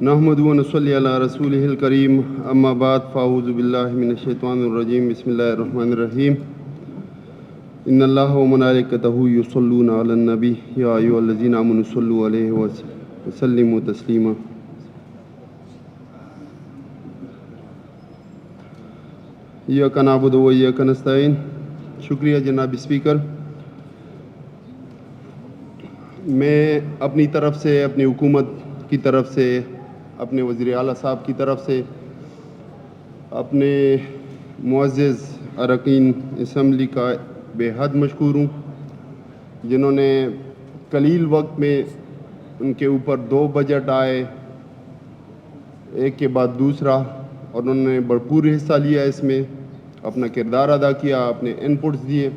نحمدہ و نصلی علی رسولہ الکریم اما بعد فاعوذ باللہ من الشیطان الرجیم بسم اللہ الرحمن الرحیم ان اللہ و ملائکتہ یصلون علی النبی یا ایھا الذین آمنوا صلوا علیہ وسلموا تسلیما۔ ایاک نعبد و ایاک نستعین۔ شکریہ جناب اسپیکر۔ میں اپنی طرف سے، اپنی حکومت کی طرف سے، اپنے وزیر اعلیٰ صاحب کی طرف سے، اپنے معزز اراکین اسمبلی کا بے حد مشکور ہوں، جنہوں نے قلیل وقت میں ان کے اوپر 2 بجٹ آئے، ایک کے بعد دوسرا، اور انہوں نے بھرپور حصہ لیا اس میں، اپنا کردار ادا کیا، اپنے ان پٹس دیے۔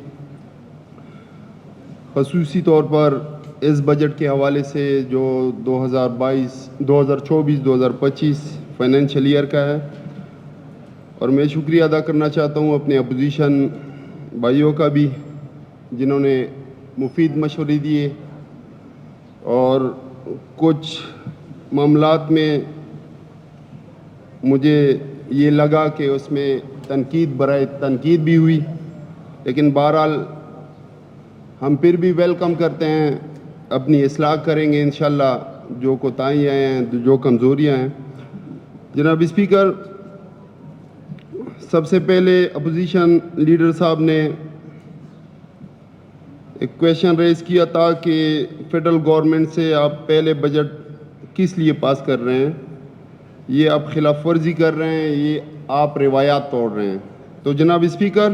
خصوصی طور پر اس بجٹ کے حوالے سے جو 2024-2025 فائنینشیل ایئر کا ہے، اور میں شکریہ ادا کرنا چاہتا ہوں اپنے اپوزیشن بھائیوں کا بھی، جنہوں نے مفید مشورے دیے، اور کچھ معاملات میں مجھے یہ لگا کہ اس میں تنقید برائے تنقید بھی ہوئی، لیکن بہرحال ہم پھر بھی ویلکم کرتے ہیں، اپنی اصلاح کریں گے انشاءاللہ، جو کوتاہیاں ہیں، جو کمزوریاں ہیں۔ جناب اسپیکر، سب سے پہلے اپوزیشن لیڈر صاحب نے ایک کویشچن ریز کیا تھا کہ فیڈرل گورنمنٹ سے آپ پہلے بجٹ کس لیے پاس کر رہے ہیں، یہ آپ خلاف ورزی کر رہے ہیں، یہ آپ روایات توڑ رہے ہیں۔ تو جناب اسپیکر،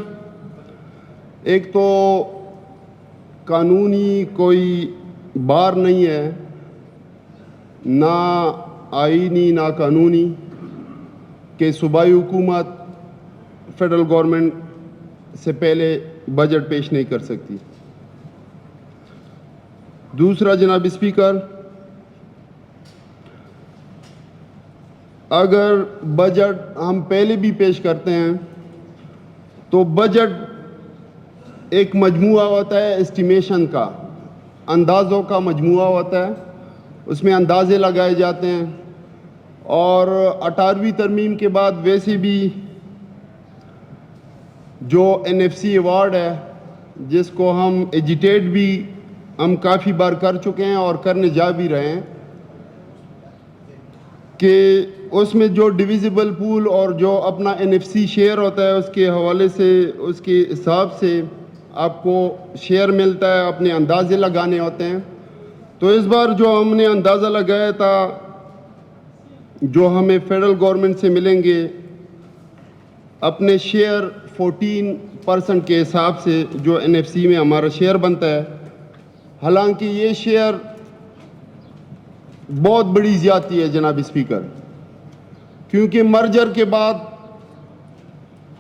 ایک تو قانونی کوئی بار نہیں ہے، نہ آئینی نہ قانونی، کہ صوبائی حکومت فیڈرل گورنمنٹ سے پہلے بجٹ پیش نہیں کر سکتی۔ دوسرا جناب اسپیکر، اگر بجٹ ہم پہلے بھی پیش کرتے ہیں تو بجٹ ایک مجموعہ ہوتا ہے اسٹیمیشن کا، اندازوں کا مجموعہ ہوتا ہے، اس میں اندازے لگائے جاتے ہیں، اور 18ویں ترمیم کے بعد ویسے بھی جو NFC ایوارڈ ہے، جس کو ہم ایجیٹیٹ بھی ہم کافی بار کر چکے ہیں اور کرنے جا بھی رہے ہیں، کہ اس میں جو ڈویزیبل پول اور جو اپنا NFC شیئر ہوتا ہے، اس کے حوالے سے، اس کے حساب سے آپ کو شیئر ملتا ہے، اپنے اندازے لگانے ہوتے ہیں۔ تو اس بار جو ہم نے اندازہ لگایا تھا، جو ہمیں فیڈرل گورنمنٹ سے ملیں گے، اپنے شیئر 14% کے حساب سے جو NFC میں ہمارا شیئر بنتا ہے، حالانکہ یہ شیئر بہت بڑی زیادتی ہے جناب اسپیکر، کیونکہ مرجر کے بعد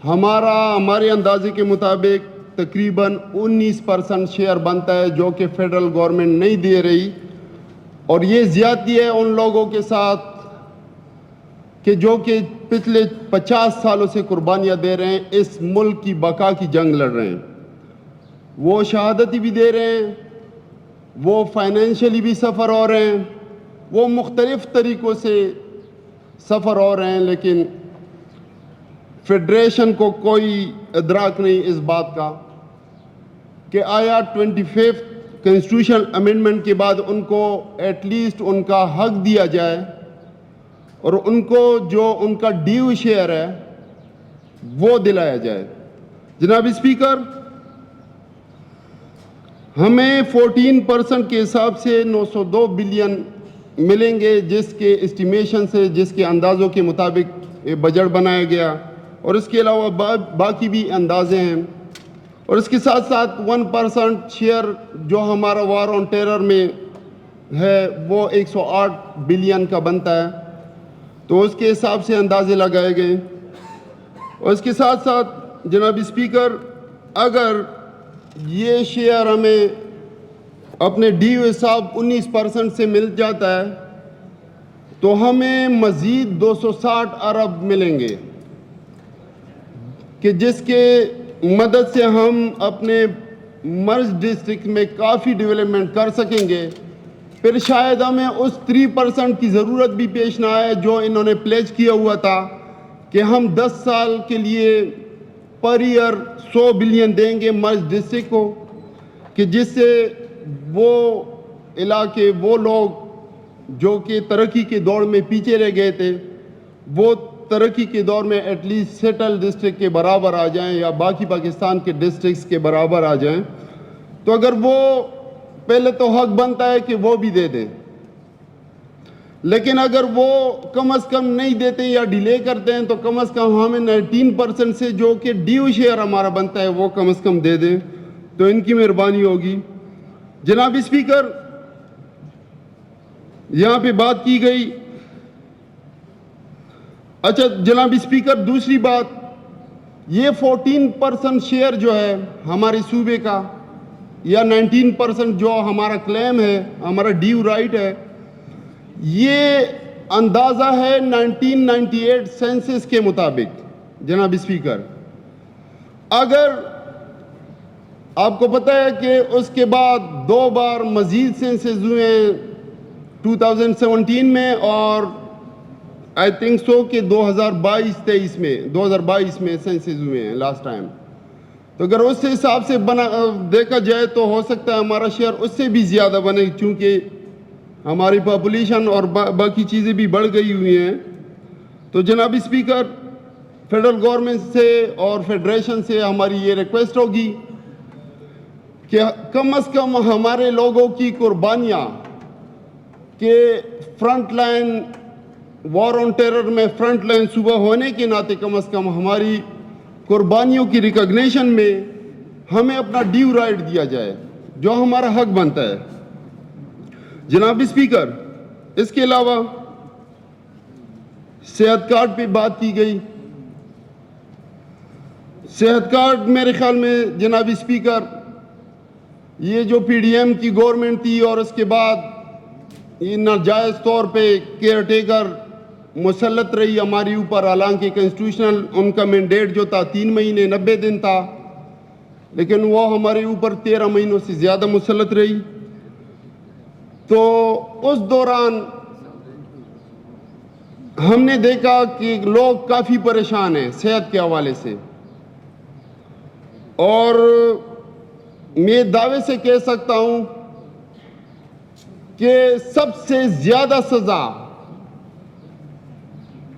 ہمارے اندازے کے مطابق تقریباً 19% شیئر بنتا ہے، جو کہ فیڈرل گورنمنٹ نہیں دے رہی، اور یہ زیادتی ہے ان لوگوں کے ساتھ کہ جو کہ پچھلے 50 سالوں سے قربانیاں دے رہے ہیں، اس ملک کی بقا کی جنگ لڑ رہے ہیں، وہ شہادتی بھی دے رہے ہیں، وہ فائنینشلی بھی سفر ہو رہے ہیں، وہ مختلف طریقوں سے سفر ہو رہے ہیں، لیکن فیڈریشن کو کوئی ادراک نہیں اس بات کا کہ آیا 25 کانسٹیٹیوشن امینڈمنٹ کے بعد ان کو ایٹ لیسٹ ان کا حق دیا جائے، اور ان کو جو ان کا ڈیو شیئر ہے وہ دلایا جائے۔ جناب اسپیکر، ہمیں 14% کے حساب سے 902 بلین ملیں گے، جس کے اسٹیمیشن سے، جس کے اندازوں کے مطابق یہ بجٹ بنایا گیا، اور اس کے علاوہ باقی بھی اندازے ہیں، اور اس کے ساتھ ساتھ 1% شیئر جو ہمارا وار آن ٹیرر میں ہے وہ 108 بلین کا بنتا ہے، تو اس کے حساب سے اندازے لگائے گئے۔ اور اس کے ساتھ ساتھ جناب اسپیکر، اگر یہ شیئر ہمیں اپنے ڈیو حساب 19% سے مل جاتا ہے تو ہمیں مزید 260 ارب ملیں گے، کہ جس کے مدد سے ہم اپنے مرج ڈسٹرکٹ میں کافی ڈیولپمنٹ کر سکیں گے، پھر شاید ہمیں اس 3% کی ضرورت بھی پیش نہ آئے جو انہوں نے پلیج کیا ہوا تھا کہ ہم 10 سال کے لیے پر ایئر 100 بلین دیں گے مرج ڈسٹرکٹ کو، کہ جس سے وہ علاقے، وہ لوگ جو کہ ترقی کے دور میں پیچھے رہ گئے تھے، وہ ترقی کے دور میں ایٹ لیسٹ سیٹل ڈسٹرکٹ کے برابر آ جائیں یا باقی پاکستان کے ڈسٹرکٹس کے برابر آ جائیں. تو اگر وہ پہلے تو حق بنتا ہے کہ وہ بھی دے دیں، لیکن اگر وہ کم از کم نہیں دیتے یا ڈیلے کرتے ہیں تو کم از کم ہمیں 19% سے جو کہ ڈیو شیئر ہمارا بنتا ہے وہ کم از کم دے دیں، تو ان کی مہربانی ہوگی. جناب اسپیکر، یہاں پہ بات کی گئی. اچھا جناب اسپیکر، دوسری بات، یہ 14% شیئر جو ہے ہمارے صوبے کا یا 19% جو ہمارا کلیم ہے، ہمارا ڈیو رائٹ ہے، یہ اندازہ ہے 1998 سینسس کے مطابق. جناب اسپیکر، اگر آپ کو پتہ ہے کہ اس کے بعد 2 بار مزید سینسس ہوئے ہیں 2017 میں اور آئی تھنک سو کہ 2022 میں سینسس ہوئے ہیں لاسٹ ٹائم. تو اگر اس حساب سے دیکھا جائے تو ہو سکتا ہے ہمارا شیئر اس سے بھی زیادہ بنے، چونکہ ہماری پاپولیشن اور باقی چیزیں بھی بڑھ گئی ہوئی ہیں. تو جناب اسپیکر، فیڈرل گورنمنٹ سے اور فیڈریشن سے ہماری یہ ریکویسٹ ہوگی کہ کم از کم ہمارے لوگوں کی قربانیاں کہ front line war on terror میں فرنٹ لائن صوبہ ہونے کے ناطے کم از کم ہماری قربانیوں کی ریکگنیشن میں ہمیں اپنا ڈیو رائٹ دیا جائے جو ہمارا حق بنتا ہے. جناب اسپیکر، اس کے علاوہ صحت کارڈ پہ بات کی گئی. صحت کارڈ میرے خیال میں جناب اسپیکر، یہ جو پی ڈی ایم کی گورنمنٹ تھی اور اس کے بعد یہ ناجائز طور پہ کیئر ٹیکر مسلط رہی ہماری اوپر، حالانکہ کنسٹیٹیوشنل ان کا مینڈیٹ جو تھا 3 مہینے 90 دن تھا، لیکن وہ ہمارے اوپر 13 مہینوں سے زیادہ مسلط رہی. تو اس دوران ہم نے دیکھا کہ لوگ کافی پریشان ہیں صحت کے حوالے سے، اور میں دعوے سے کہہ سکتا ہوں کہ سب سے زیادہ سزا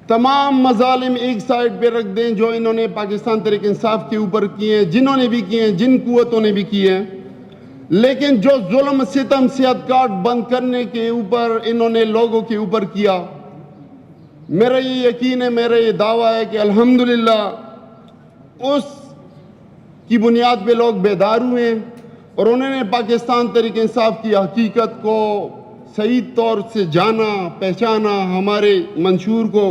تمام مظالم ایک سائڈ پہ رکھ دیں جو انہوں نے پاکستان تحریک انصاف کے اوپر کیے ہیں، جنہوں نے بھی کیے ہیں، جن قوتوں نے بھی کیے ہیں، لیکن جو ظلم ستم صحت کارڈ بند کرنے کے اوپر انہوں نے لوگوں کے اوپر کیا، میرا یہ یقین ہے، میرا یہ دعویٰ ہے کہ الحمدللہ اس کی بنیاد پہ لوگ بیدار ہوئے ہیں اور انہوں نے پاکستان تحریک انصاف کی حقیقت کو صحیح طور سے جانا، پہچانا، ہمارے منشور کو،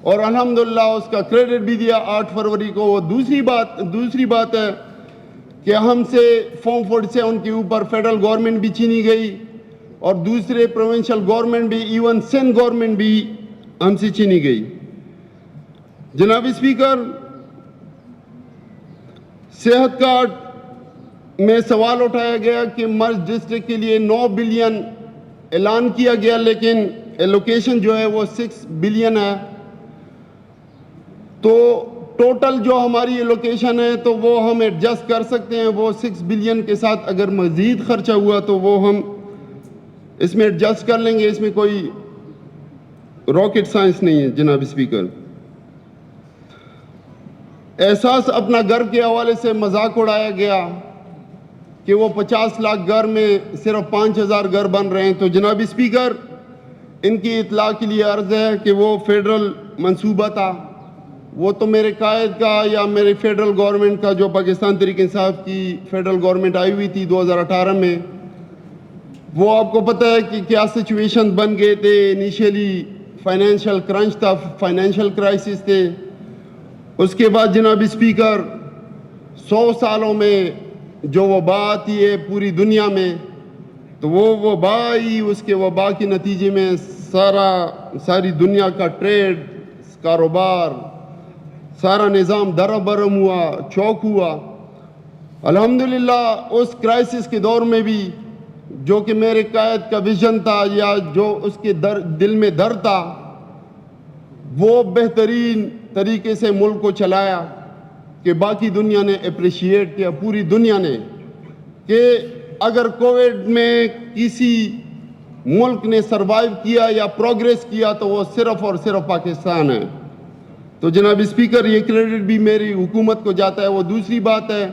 اور الحمدللہ اس کا کریڈٹ بھی دیا 8 فروری کو. وہ دوسری بات ہے کہ ہم سے فارم 47 کے اوپر فیڈرل گورنمنٹ بھی چھینی گئی اور دوسرے پروونشل گورنمنٹ بھی، ایون سندھ گورنمنٹ بھی ہم سے چھینی گئی. جناب اسپیکر، صحت کارڈ میں سوال اٹھایا گیا کہ مرج ڈسٹرکٹ کے لیے 9 بلین اعلان کیا گیا، لیکن ایلوکیشن جو ہے وہ 6 بلین ہے. تو ٹوٹل جو ہماری ایلوکیشن ہے تو وہ ہم ایڈجسٹ کر سکتے ہیں، وہ 6 بلین کے ساتھ اگر مزید خرچہ ہوا تو وہ ہم اس میں ایڈجسٹ کر لیں گے، اس میں کوئی راکٹ سائنس نہیں ہے. جناب اسپیکر، احساس اپنا گھر کے حوالے سے مذاق اڑایا گیا کہ وہ 50 لاکھ گھر میں صرف 5000 گھر بن رہے ہیں. تو جناب اسپیکر، ان کی اطلاع کے لیے عرض ہے کہ وہ فیڈرل منصوبہ تھا، وہ تو میرے قائد کا یا میرے فیڈرل گورنمنٹ کا، جو پاکستان تحریک انصاف کی فیڈرل گورنمنٹ آئی ہوئی تھی 2018 میں، وہ آپ کو پتہ ہے کہ کیا سچویشن بن گئے تھے. انیشیلی فائنینشیل کرنچ تھا، فائنینشیل کرائسس تھے. اس کے بعد جناب اسپیکر 100 سالوں میں جو وبا آتی ہے پوری دنیا میں، تو وہ وبا آئی، اس کے وبا کے نتیجے میں ساری دنیا کا ٹریڈ، کاروبار، سارا نظام دربرم ہوا، چوک ہوا. الحمدللہ اس کرائسس کے دور میں بھی جو کہ میرے قائد کا ویژن تھا یا جو اس کے دل میں درد تھا، وہ بہترین طریقے سے ملک کو چلایا کہ باقی دنیا نے اپریشیٹ کیا، پوری دنیا نے، کہ اگر کووڈ میں کسی ملک نے سروائیو کیا یا پروگریس کیا تو وہ صرف اور صرف پاکستان ہے۔ تو جناب اسپیکر، یہ کریڈٹ بھی میری حکومت کو جاتا ہے۔ وہ دوسری بات ہے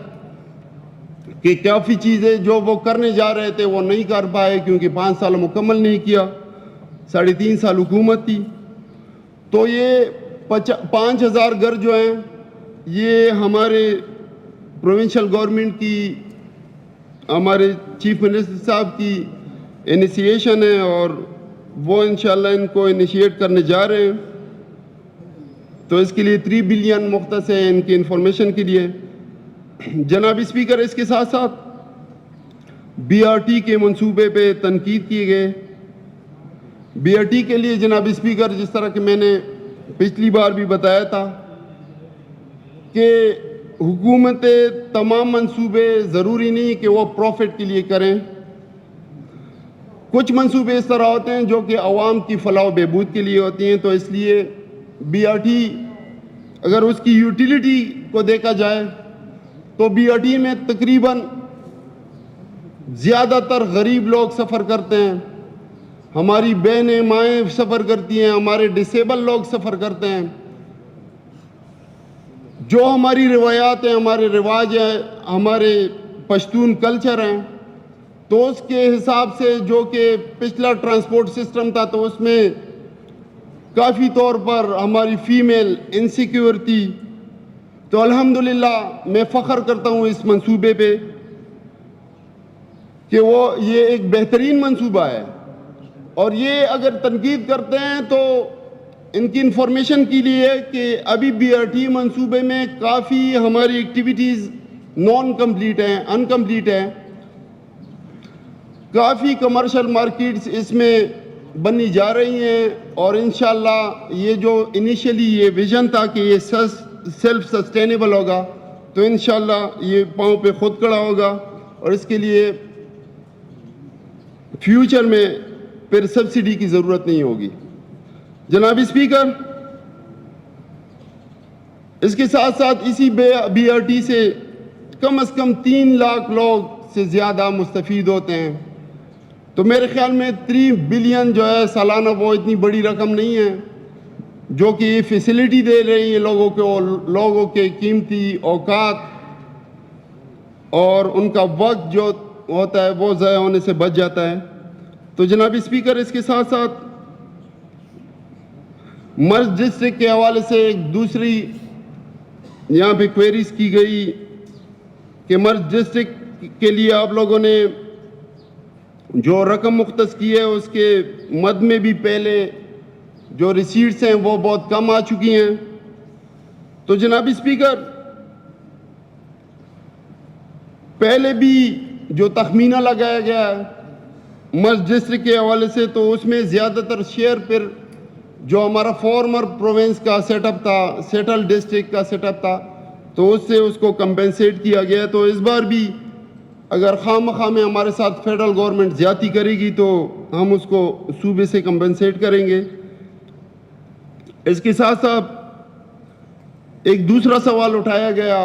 کہ کافی چیزیں جو وہ کرنے جا رہے تھے وہ نہیں کر پائے کیونکہ 5 سال مکمل نہیں کیا، 3.5 سال حکومت تھی۔ تو یہ 5,000 گھر جو ہیں یہ ہمارے پروونشل گورنمنٹ کی، ہمارے چیف منسٹر صاحب کی انیشیشن ہے اور وہ انشاءاللہ ان کو انیشیٹ کرنے جا رہے ہیں۔ تو اس کے لیے 3 بلین مختص ہے ان کی انفارمیشن کے لیے۔ جناب اسپیکر، اس کے ساتھ ساتھ BRT کے منصوبے پہ تنقید کیے گئے۔ BRT کے لیے جناب اسپیکر، جس طرح کہ میں نے پچھلی بار بھی بتایا تھا کہ حکومتیں تمام منصوبے ضروری نہیں کہ وہ پروفٹ کے لیے کریں، کچھ منصوبے اس طرح ہوتے ہیں جو کہ عوام کی فلاح و بہبود کے لیے ہوتی ہیں۔ تو اس لیے BRT اگر اس کی یوٹیلیٹی کو دیکھا جائے تو BRT میں تقریباً زیادہ تر غریب لوگ سفر کرتے ہیں، ہماری بہنیں مائیں سفر کرتی ہیں، ہمارے ڈسیبل لوگ سفر کرتے ہیں۔ جو ہماری روایات ہیں، ہمارے رواج ہیں، ہمارے پشتون کلچر ہیں، تو اس کے حساب سے جو کہ پچھلا ٹرانسپورٹ سسٹم تھا تو اس میں کافی طور پر ہماری فیمیل انسیکیور تھی۔ تو الحمدللہ میں فخر کرتا ہوں اس منصوبے پہ کہ یہ ایک بہترین منصوبہ ہے، اور یہ اگر تنقید کرتے ہیں تو ان کی انفارمیشن کے لیے کہ ابھی BRT منصوبے میں کافی ہماری ایکٹیویٹیز نان کمپلیٹ ہیں، انکمپلیٹ ہیں۔ کافی کمرشل مارکیٹس اس میں بنی جا رہی ہیں، اور انشاءاللہ یہ جو انیشلی یہ ویژن تھا کہ یہ سیلف سسٹینیبل ہوگا، تو انشاءاللہ یہ پاؤں پہ خود کھڑا ہوگا، اور اس کے لیے فیوچر میں پھر سبسڈی کی ضرورت نہیں ہوگی۔ جناب اسپیکر، اس کے ساتھ ساتھ اسی BRT سے کم از کم 3 لاکھ لوگ سے زیادہ مستفید ہوتے ہیں۔ تو میرے خیال میں 3 بلین جو ہے سالانہ، وہ اتنی بڑی رقم نہیں ہے جو کہ یہ فیسلٹی دے رہی ہے لوگوں کے قیمتی اوقات اور ان کا وقت جو ہوتا ہے وہ ضائع ہونے سے بچ جاتا ہے۔ تو جناب اسپیکر، اس کے ساتھ ساتھ مرج ڈسٹرکٹ کے حوالے سے ایک دوسری یہاں پہ کوئریز کی گئی کہ مرج ڈسٹرکٹ کے لیے آپ لوگوں نے جو رقم مختص کی ہے اس کے مد میں بھی پہلے جو ریسیٹس ہیں وہ بہت کم آ چکی ہیں۔ تو جناب اسپیکر، پہلے بھی جو تخمینہ لگایا گیا ہے مرج ڈسٹرکٹ کے حوالے سے، تو اس میں زیادہ تر شیئر پھر جو ہمارا فارمر پروونس کا سیٹ اپ تھا، سیٹل ڈسٹرکٹ کا سیٹ اپ تھا، تو اس سے اس کو کمپنسیٹ کیا گیا۔ تو اس بار بھی اگر خواہ مخواہ میں ہمارے ساتھ فیڈرل گورنمنٹ زیادتی کرے گی تو ہم اس کو صوبے سے کمپنسیٹ کریں گے۔ اس کے ساتھ ساتھ ایک دوسرا سوال اٹھایا گیا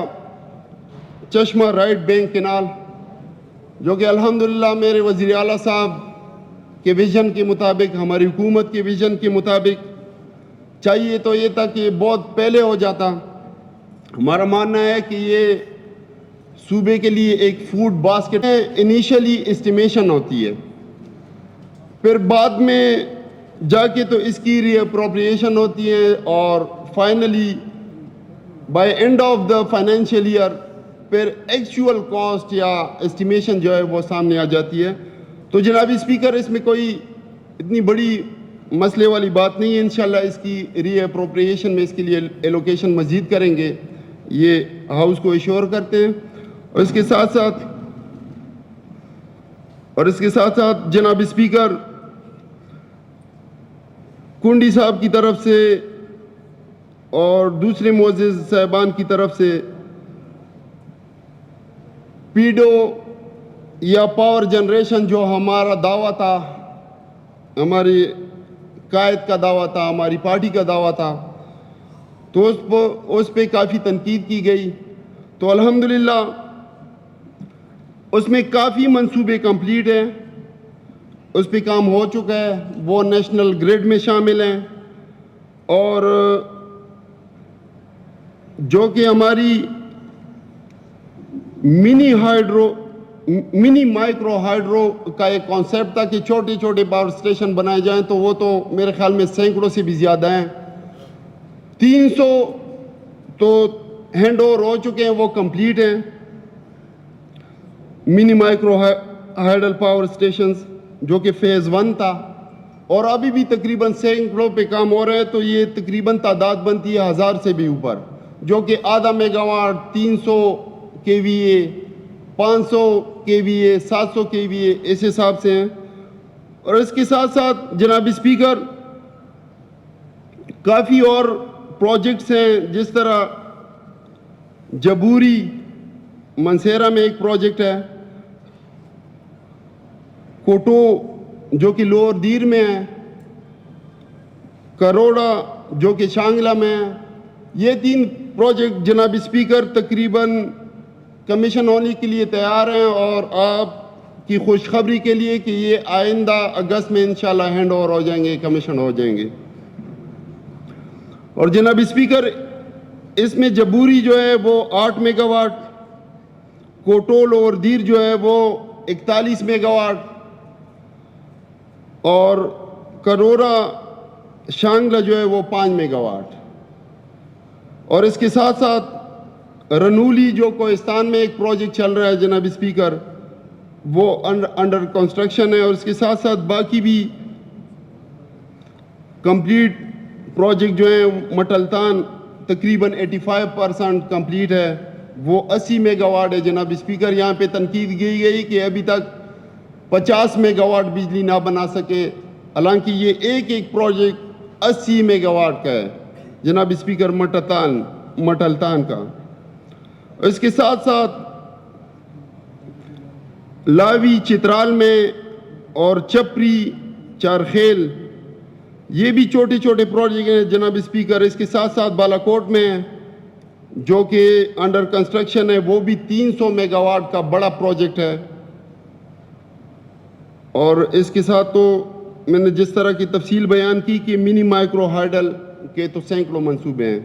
چشمہ رائٹ بینک کینال، جو کہ الحمدللہ میرے وزیر اعلیٰ صاحب کے ویژن کے مطابق، ہماری حکومت کے ویژن کے مطابق چاہیے تو یہ تھا کہ یہ بہت پہلے ہو جاتا۔ ہمارا ماننا ہے کہ یہ صوبے کے لیے ایک فوڈ باسکٹ انیشلی اسٹیمیشن ہوتی ہے، پھر بعد میں جا کے تو اس کی ری اپروپریشن ہوتی ہے، اور finally by end of the financial year پھر ایکچوئل کاسٹ یا اسٹیمیشن جو ہے وہ سامنے آ جاتی ہے۔ تو جناب اسپیکر، اس میں کوئی اتنی بڑی مسئلے والی بات نہیں ہے، انشاءاللہ اس کی ری اپروپریشن میں اس کے لیے ایلوکیشن مزید کریں گے، یہ ہاؤس کو ایشور کرتے ہیں۔ اور اس کے ساتھ ساتھ جناب اسپیکر، کنڈی صاحب کی طرف سے اور دوسرے معزز صاحبان کی طرف سے پیڈو یا پاور جنریشن جو ہمارا دعویٰ تھا، ہماری قائد کا دعویٰ تھا، ہماری پارٹی کا دعویٰ تھا، تو اس پہ کافی تنقید کی گئی. تو الحمدللہ اس میں کافی منصوبے کمپلیٹ ہیں، اس پہ کام ہو چکا ہے، وہ نیشنل گریڈ میں شامل ہیں. اور جو کہ ہماری منی مائکرو ہائیڈرو کا ایک کانسیپٹ تھا کہ چھوٹے چھوٹے پاور اسٹیشن بنائے جائیں، تو وہ تو میرے خیال میں سینکڑوں سے بھی زیادہ ہیں. 300 تو ہینڈ اوور ہو چکے ہیں، وہ کمپلیٹ ہیں منی مائکرو ہائیڈل پاور اسٹیشنز، جو کہ فیز 1 تھا. اور ابھی بھی تقریباً سینکڑوں پہ کام ہو رہے ہیں، تو یہ تقریباً تعداد بنتی ہے 1000 سے بھی اوپر، جو کہ آدھا mega what, 300 KVA، 500 KVA، 700 KVA اس حساب سے ہیں. اور اس کے ساتھ ساتھ جناب اسپیکر کافی اور پروجیکٹس ہیں، جس طرح جبوری منسیرا میں ایک پروجیکٹ ہے، کوٹو جو کہ لوور دیر میں ہے، کروڑا جو کہ شانگلہ میں ہے. یہ 3 پروجیکٹ جناب اسپیکر تقریباً کمیشن ہونے کے لیے تیار ہیں، اور آپ کی خوشخبری کے لیے کہ یہ آئندہ اگست میں انشاءاللہ ہینڈ اوور ہو جائیں گے، کمیشن ہو جائیں گے. اور جناب اسپیکر اس میں جبوری جو ہے وہ 8 میگا واٹ، کوٹول اور دیر جو ہے وہ 41 میگا واٹ، اور کروڑا شانگلہ جو ہے وہ 5 میگا واٹ. اور اس کے ساتھ ساتھ رنولی جو کوہستان میں ایک پروجیکٹ چل رہا ہے جناب اسپیکر، وہ انڈر کنسٹرکشن ہے. اور اس کے ساتھ ساتھ باقی بھی کمپلیٹ پروجیکٹ جو ہیں، مٹلتان تقریباً 85% کمپلیٹ ہے، وہ 80 میگا واٹ ہے جناب اسپیکر. یہاں پہ تنقید کی گئی کہ ابھی تک 50 میگا واٹ بجلی نہ بنا سکے، حالانکہ یہ ایک پروجیکٹ 80 میگا واٹ کا ہے جناب اسپیکر، مٹلتان کا. اس کے ساتھ ساتھ لاوی چترال میں اور چپری چارخیل، یہ بھی چھوٹے چھوٹے پروجیکٹ ہیں جناب اسپیکر. اس کے ساتھ ساتھ بالاکوٹ میں جو کہ انڈر کنسٹرکشن ہے، وہ بھی 300 میگا واٹ کا بڑا پروجیکٹ ہے. اور اس کے ساتھ تو میں نے جس طرح کی تفصیل بیان کی کہ منی مائکرو ہائیڈل کے تو سینکڑوں منصوبے ہیں.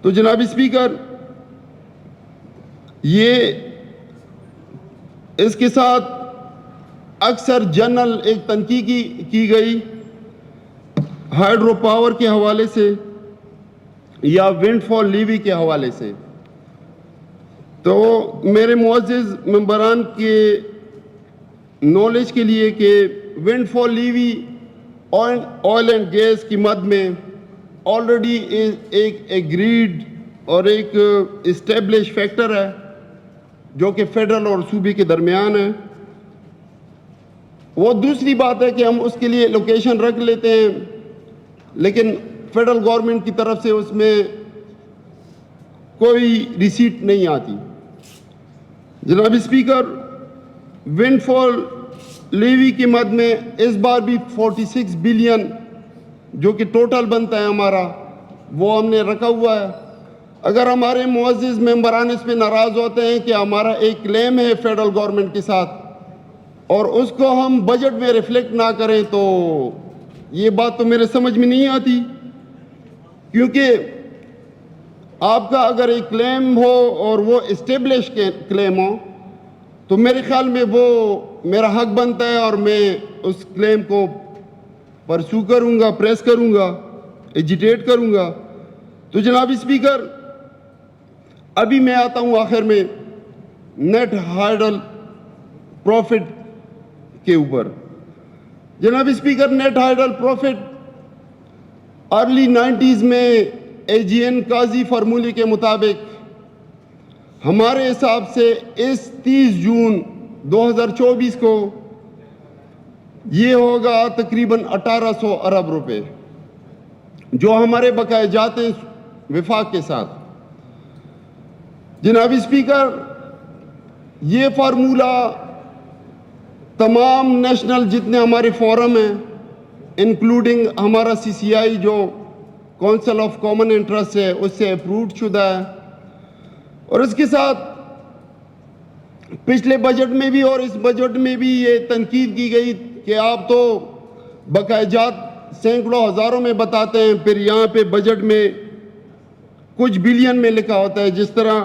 تو جناب اسپیکر یہ اس کے ساتھ اکثر جنرل ایک تنقید کی گئی ہائیڈرو پاور کے حوالے سے یا ونڈ فال لیوی کے حوالے سے. تو میرے معزز ممبران کے نالج کے لیے کہ ونڈ فال لیوی آئل اینڈ گیس کی مد میں آلریڈی ایک ایگریڈ اور ایک اسٹیبلش فیکٹر ہے، جو کہ فیڈرل اور صوبے کے درمیان ہے. وہ دوسری بات ہے کہ ہم اس کے لیے لوکیشن رکھ لیتے ہیں، لیکن فیڈرل گورنمنٹ کی طرف سے اس میں کوئی ریسیٹ نہیں آتی. جناب اسپیکر ونڈ فال لیوی کی مد میں اس بار بھی 46 بلین جو کہ ٹوٹل بنتا ہے ہمارا، وہ ہم نے رکھا ہوا ہے. اگر ہمارے معزز ممبران اس پہ ناراض ہوتے ہیں کہ ہمارا ایک کلیم ہے فیڈرل گورنمنٹ کے ساتھ اور اس کو ہم بجٹ میں ریفلیکٹ نہ کریں، تو یہ بات تو میرے سمجھ میں نہیں آتی. کیونکہ آپ کا اگر ایک کلیم ہو اور وہ اسٹیبلش کلیم ہو، تو میرے خیال میں وہ میرا حق بنتا ہے اور میں اس کلیم کو پرسو کروں گا، پریس کروں گا، ایجیٹیٹ کروں گا. تو جناب اسپیکر ابھی میں آتا ہوں آخر میں نیٹ ہائیڈل پروفٹ کے اوپر. جناب speaker net hydel profit early 90s میں AGN قاضی فارمولے کے مطابق ہمارے حساب سے اس 30 جون 2024 کو یہ ہوگا تقریباً 1800 ارب روپے، جو ہمارے بقائے جاتے ہیں وفاق کے ساتھ. جناب اسپیکر یہ فارمولہ تمام نیشنل جتنے ہمارے فورم ہیں انکلوڈنگ ہمارا CCI جو کونسل آف کامن انٹرسٹ ہے اس سے اپرووڈ شدہ ہے. اور اس کے ساتھ پچھلے بجٹ میں بھی اور اس بجٹ میں بھی یہ تنقید کی گئی کہ آپ تو بقایات سینکڑوں ہزاروں میں بتاتے ہیں, پھر یہاں پہ بجٹ میں کچھ بلین میں لکھا ہوتا ہے, جس طرح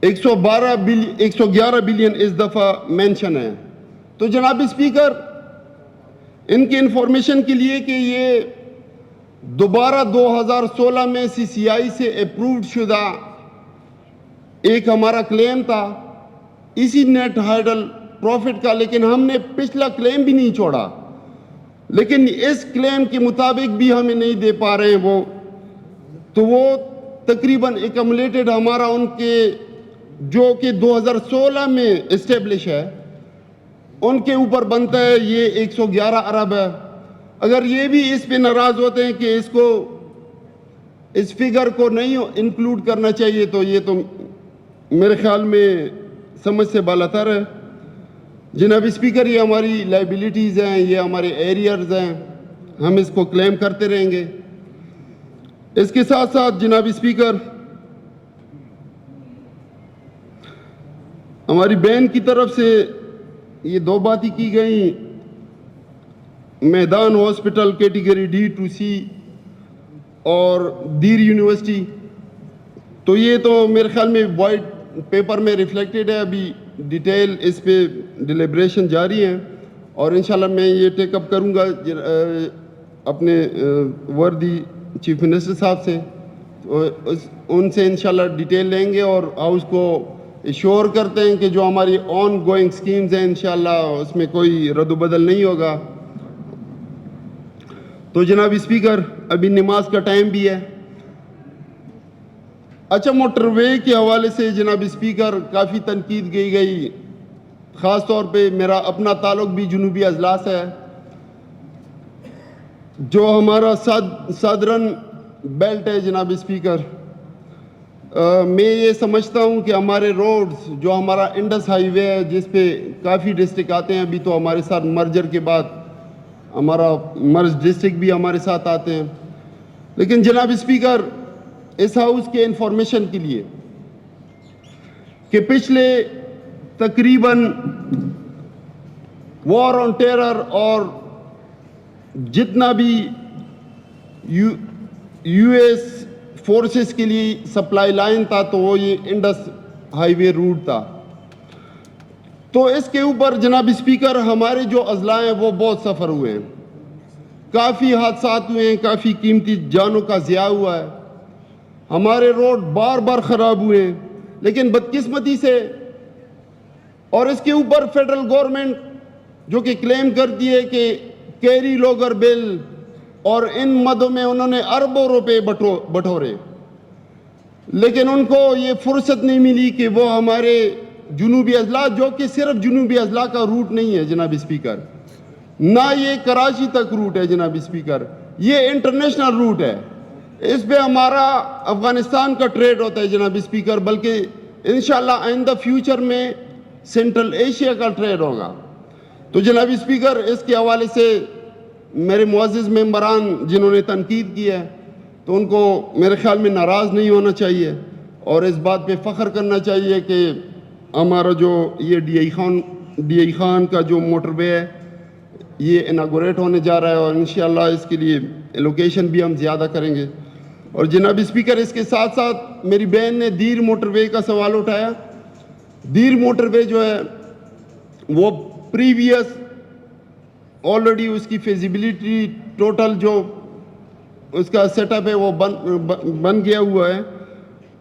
111 بلین اس دفعہ مینشن ہے. تو جناب اسپیکر, ان کی انفارمیشن کے لیے کہ یہ دوبارہ 2016 میں CCI سے اپرووڈ شدہ ایک ہمارا کلیم تھا اسی نیٹ ہائیڈل پروفٹ کا, لیکن ہم نے پچھلا کلیم بھی نہیں چھوڑا, لیکن اس کلیم کے مطابق بھی ہمیں نہیں دے پا رہے ہیں وہ. تو وہ تقریباً ایکمولیٹڈ ہمارا ان کے جو کہ 2016 میں اسٹیبلش ہے ان کے اوپر بنتا ہے یہ 111 ارب ہے. اگر یہ بھی اس پہ ناراض ہوتے ہیں کہ اس فگر کو نہیں انکلوڈ کرنا چاہیے, تو یہ تو میرے خیال میں سمجھ سے بالاتر ہے. جناب اسپیکر, یہ ہماری لائبلٹیز ہیں, یہ ہمارے ایریئرز ہیں, ہم اس کو کلیم کرتے رہیں گے. اس کے ساتھ ساتھ جناب اسپیکر, ہماری بین کی طرف سے یہ دو باتیں کی گئیں, میدان ہاسپٹل کیٹیگری D2C اور دیر یونیورسٹی. تو یہ تو میرے خیال میں وائٹ پیپر میں ریفلیکٹڈ ہے, ابھی ڈیٹیل اس پہ ڈیلیبریشن جاری ہیں, اور انشاءاللہ میں یہ ٹیک اپ کروں گا اپنے وردی چیف منسٹر صاحب سے, ان سے انشاءاللہ ڈیٹیل لیں گے اور ہاؤس کو ایشور کرتے ہیں کہ جو ہماری آن گوئنگ سکیمز ہیں انشاءاللہ اس میں کوئی رد و بدل نہیں ہوگا. تو جناب اسپیکر, ابھی نماز کا ٹائم بھی ہے. اچھا, موٹر وے کے حوالے سے جناب اسپیکر کافی تنقید کی گئی, خاص طور پہ میرا اپنا تعلق بھی جنوبی اضلاع سے ہے. جو ہمارا سادرن بیلٹ ہے جناب اسپیکر, میں یہ سمجھتا ہوں کہ ہمارے روڈز جو ہمارا انڈس ہائی وے ہے جس پہ کافی ڈسٹرکٹ آتے ہیں, ابھی تو ہمارے ساتھ مرجر کے بعد ہمارا مرج ڈسٹرکٹ بھی ہمارے ساتھ آتے ہیں. لیکن جناب اسپیکر, اس ہاؤس کے انفارمیشن کے لیے کہ پچھلے تقریباً وار آن ٹیرر اور جتنا بھی یو ایس فورسز کے لیے سپلائی لائن تھا تو وہ یہ انڈس ہائی وے روٹ تھا. تو اس کے اوپر جناب اسپیکر ہمارے جو اضلاع ہیں وہ بہت سفر ہوئے ہیں, کافی حادثات ہوئے ہیں, کافی قیمتی جانوں کا ضیاع ہوا ہے, ہمارے روڈ بار بار خراب ہوئے ہیں. لیکن بدقسمتی سے, اور اس کے اوپر فیڈرل گورنمنٹ جو کہ کلیم کرتی ہے کہ کیری لوگر بل اور ان مدوں میں انہوں نے اربوں روپے بٹورے, لیکن ان کو یہ فرصت نہیں ملی کہ وہ ہمارے جنوبی اضلاع, جو کہ صرف جنوبی اضلاع کا روٹ نہیں ہے جناب اسپیکر, نہ یہ کراچی تک روٹ ہے جناب اسپیکر, یہ انٹرنیشنل روٹ ہے. اس پہ ہمارا افغانستان کا ٹریڈ ہوتا ہے جناب اسپیکر, بلکہ انشاءاللہ آئندہ فیوچر میں سینٹرل ایشیا کا ٹریڈ ہوگا. تو جناب اسپیکر, اس کے حوالے سے میرے معزز ممبران جنہوں نے تنقید کی ہے تو ان کو میرے خیال میں ناراض نہیں ہونا چاہیے, اور اس بات پہ فخر کرنا چاہیے کہ ہمارا جو یہ ڈی آئی خان کا جو موٹر وے ہے یہ اناگوریٹ ہونے جا رہا ہے, اور انشاءاللہ اس کے لیے لوکیشن بھی ہم زیادہ کریں گے. اور جناب اسپیکر, اس کے ساتھ ساتھ میری بہن نے دیر موٹر وے کا سوال اٹھایا. دیر موٹر وے جو ہے وہ پریویس آلریڈی اس کی فیزیبلٹی ٹوٹل جو اس کا سیٹ اپ ہے وہ بن گیا ہوا ہے,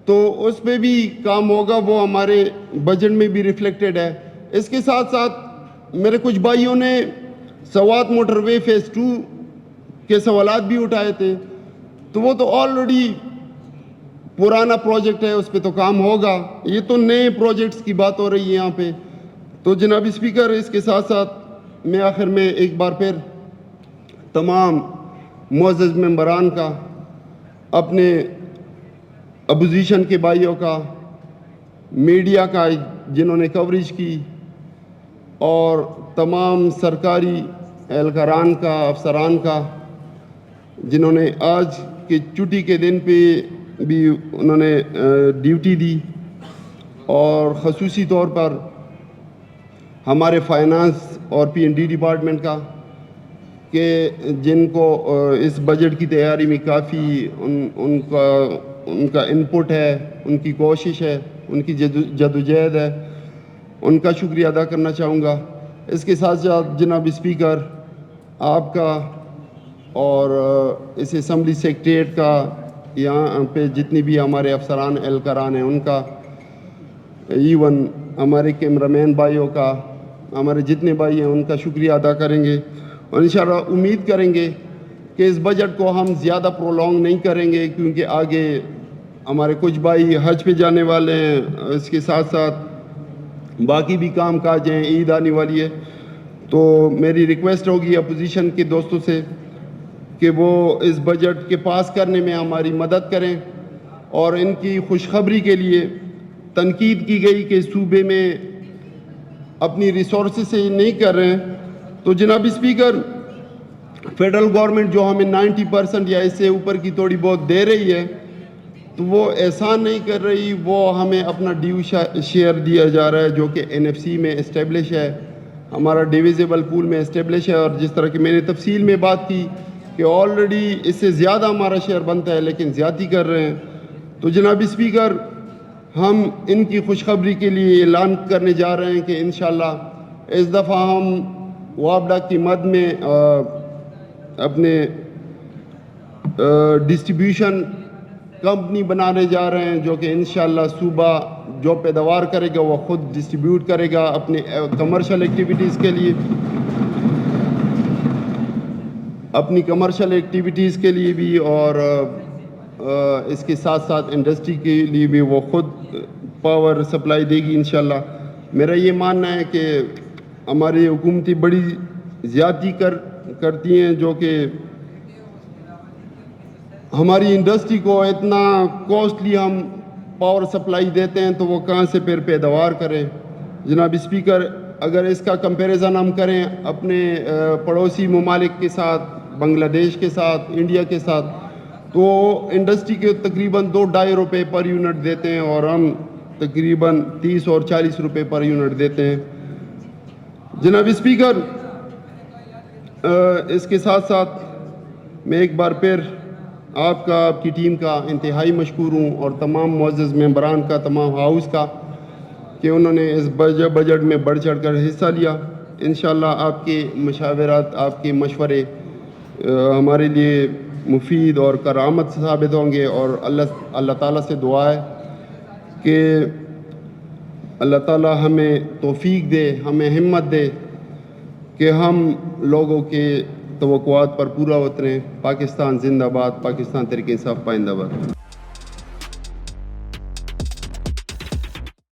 تو اس پہ بھی کام ہوگا, وہ ہمارے بجٹ میں بھی ریفلیکٹڈ ہے. اس کے ساتھ ساتھ میرے کچھ بھائیوں نے سوات موٹر وے فیز 2 کے سوالات بھی اٹھائے تھے, تو وہ تو آلریڈی پرانا پروجیکٹ ہے, اس پہ تو کام ہوگا, یہ تو نئے پروجیکٹس کی بات ہو رہی ہے یہاں پہ. تو جناب اسپیکر, اس کے ساتھ ساتھ میں آخر میں ایک بار پھر تمام معزز ممبران کا, اپنے اپوزیشن کے بھائیوں کا, میڈیا کا جنہوں نے کوریج کی, اور تمام سرکاری اہلکاران کا، افسران کا، جنہوں نے آج کے چھٹی کے دن پہ بھی انہوں نے ڈیوٹی دی، اور خصوصی طور پر ہمارے فائنانس اور پی این ڈی ڈپارٹمنٹ کا، کہ جن کو اس بجٹ کی تیاری میں کافی ان کا انپٹ ہے، ان کی کوشش ہے، ان کی جدوجہد ہے، ان کا شکریہ ادا کرنا چاہوں گا۔ اس کے ساتھ ساتھ جناب اسپیکر، آپ کا اور اس اسمبلی سیکریٹریٹ کا، یہاں پہ جتنی بھی ہمارے افسران اہلکاران ہیں ان کا، ایون ہمارے کیمرہ مین بھائیوں کا، ہمارے جتنے بھائی ہیں ان کا شکریہ ادا کریں گے، اور انشاءاللہ امید کریں گے کہ اس بجٹ کو ہم زیادہ پرولونگ نہیں کریں گے، کیونکہ آگے ہمارے کچھ بھائی حج پہ جانے والے ہیں، اس کے ساتھ ساتھ باقی بھی کام کاج ہیں، عید آنے والی ہے۔ تو میری ریکویسٹ ہوگی اپوزیشن کے دوستوں سے کہ وہ اس بجٹ کے پاس کرنے میں ہماری مدد کریں، اور ان کی خوشخبری کے لیے تنقید کی گئی کہ صوبے میں اپنی ریسورسز سے نہیں کر رہے ہیں، تو جناب اسپیکر، فیڈرل گورنمنٹ جو ہمیں 90% یا اس سے اوپر کی تھوڑی بہت دے رہی ہے، تو وہ احسان نہیں کر رہی، وہ ہمیں اپنا ڈیو شیئر دیا جا رہا ہے، جو کہ این ایف سی میں اسٹیبلش ہے، ہمارا ڈیویزیبل پول میں اسٹیبلش ہے، اور جس طرح کہ میں نے تفصیل میں بات کی کہ آلریڈی اس سے زیادہ ہمارا شیئر بنتا ہے، لیکن زیادتی کر رہے ہیں۔ تو جناب اسپیکر، ہم ان کی خوشخبری کے لیے اعلان کرنے جا رہے ہیں کہ انشاءاللہ اس دفعہ ہم وابڈا کی مد میں اپنے ڈسٹریبیوشن کمپنی بنانے جا رہے ہیں، جو کہ انشاءاللہ صوبہ جو پیداوار کرے گا وہ خود ڈسٹریبیوٹ کرے گا اپنے کمرشل ایکٹیویٹیز کے لیے، اپنی کمرشل ایکٹیویٹیز کے لیے بھی، اور اس کے ساتھ ساتھ انڈسٹری کے لیے بھی وہ خود پاور سپلائی دے گی انشاءاللہ۔ میرا یہ ماننا ہے کہ ہماری حکومتیں بڑی زیادتی کرتی ہیں، جو کہ ہماری انڈسٹری کو اتنا کوسٹلی ہم پاور سپلائی دیتے ہیں، تو وہ کہاں سے پھر پیداوار کریں۔ جناب اسپیکر، اگر اس کا کمپیریزن ہم کریں اپنے پڑوسی ممالک کے ساتھ، بنگلہ دیش کے ساتھ، انڈیا کے ساتھ، تو انڈسٹری کے تقریباً 2-2.5 روپے پر یونٹ دیتے ہیں، اور ہم تقریباً 30 اور 40 روپے پر یونٹ دیتے ہیں۔ جناب اسپیکر، اس کے ساتھ ساتھ میں ایک بار پھر آپ کا، آپ کی ٹیم کا انتہائی مشکور ہوں، اور تمام معزز ممبران کا، تمام ہاؤس کا، کہ انہوں نے اس بجٹ میں بڑھ چڑھ کر حصہ لیا۔ انشاءاللہ آپ کے مشاورات، آپ کے مشورے ہمارے لیے مفید اور کرامت ثابت ہوں گے، اور اللہ تعالیٰ سے دعا ہے کہ اللہ تعالیٰ ہمیں توفیق دے، ہمیں ہمت دے کہ ہم لوگوں کے توقعات پر پورا اتریں۔ پاکستان زندہ باد، پاکستان تحریک انصاف پائندہ باد۔